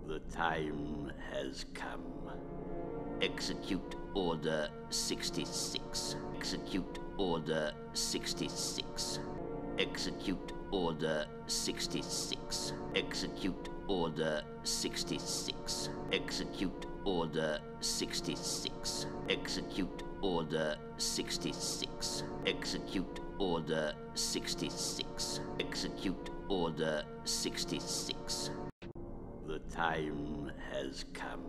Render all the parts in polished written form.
The time has come. Execute Order 66. Execute Order 66. Execute Order 66. Execute Order 66. Execute Order 66. Execute Order 66. Execute Order 66. Execute Order 66. The time has come.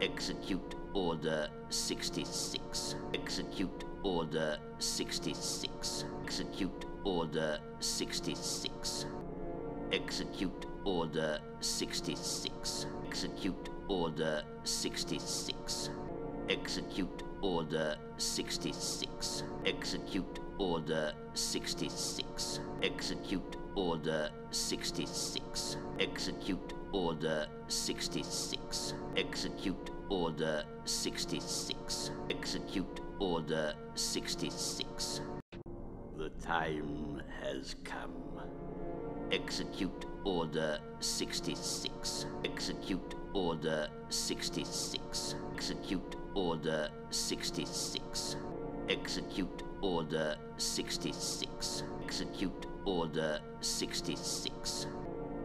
Execute Order 66. Execute Order 66. Execute Order 66. Execute Order 66. Execute Order 66. Execute Order 66. Execute Order 66. Execute Order 66. Execute Order 66. Execute Order 66. Execute Order 66. The time has come. Execute Order 66. Execute Order 66. Execute Order 66. Execute Order 66. Execute Order 66.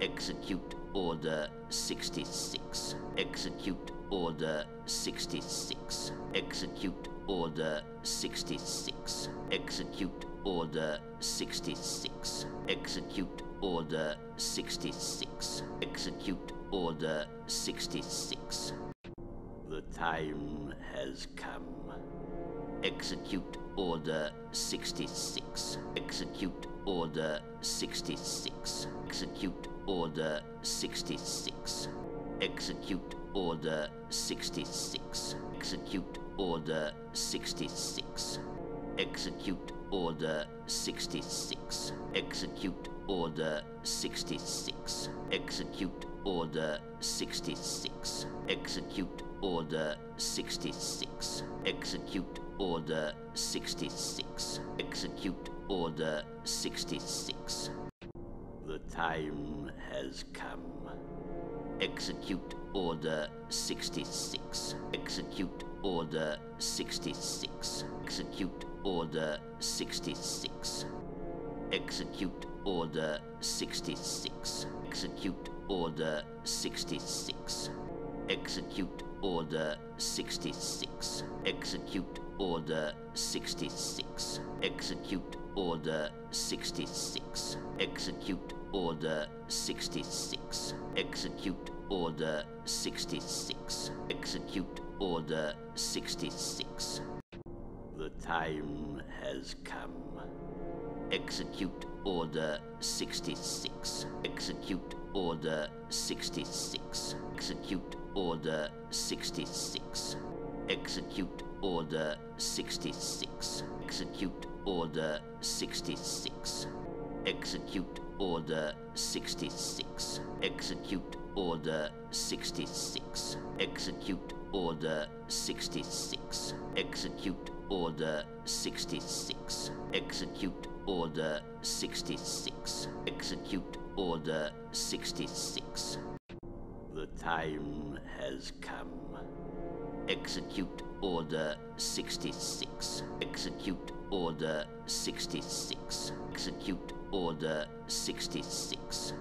Execute Order 66. Execute Order 66. Execute Order 66. Execute Order 66. Execute Order 66. Execute Order 66. The time has come. Execute Order 66. Execute Order 66. Execute Order 66. Execute Order 66. Execute Order 66. Execute Order 66. Execute Order 66. Execute Order 66. Execute Order 66. Execute Order 66. Execute Order 66. The time has come. Execute Order 66. Execute Order 66. Execute Order 66. Execute Order 66. Execute Order 66. Execute Order 66. Execute Order 66. Execute Order 66. Execute Order 66. Execute Order 66. Execute Order 66. The time has come. Execute Order 66. Execute Order 66. Execute Order 66. Execute Order 66. Execute Order 66. Execute Order 66. Execute Order 66. Execute Order 66. Execute Order 66. Execute Order 66. Execute Order 66. The time has come. Execute Order 66. Execute Order 66. Execute Order 66.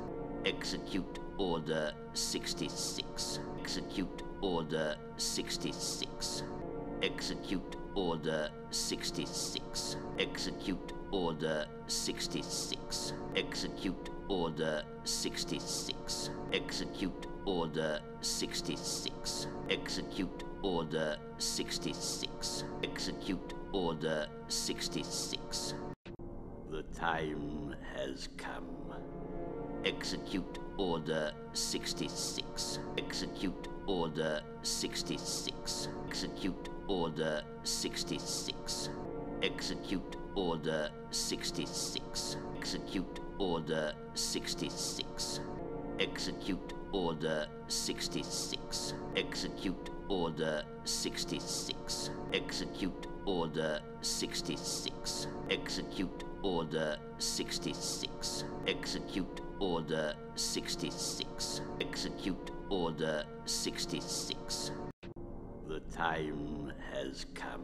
Execute Order 66. Execute Order 66. Execute Order 66. Execute Order 66. Execute Order 66. Execute Order 66. Execute Order 66. Execute Order 66. The time has come. Execute Order 66. Execute Order 66. Execute Order 66. Execute Order 66. Execute Order 66. Execute Order 66. Execute Order 66. Execute Order 66. Execute Order 66. Execute Order 66. Execute Order 66. The time has come.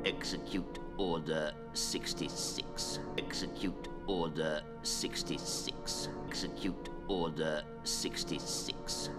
Execute Order 66. Execute Order 66. Execute Order 66.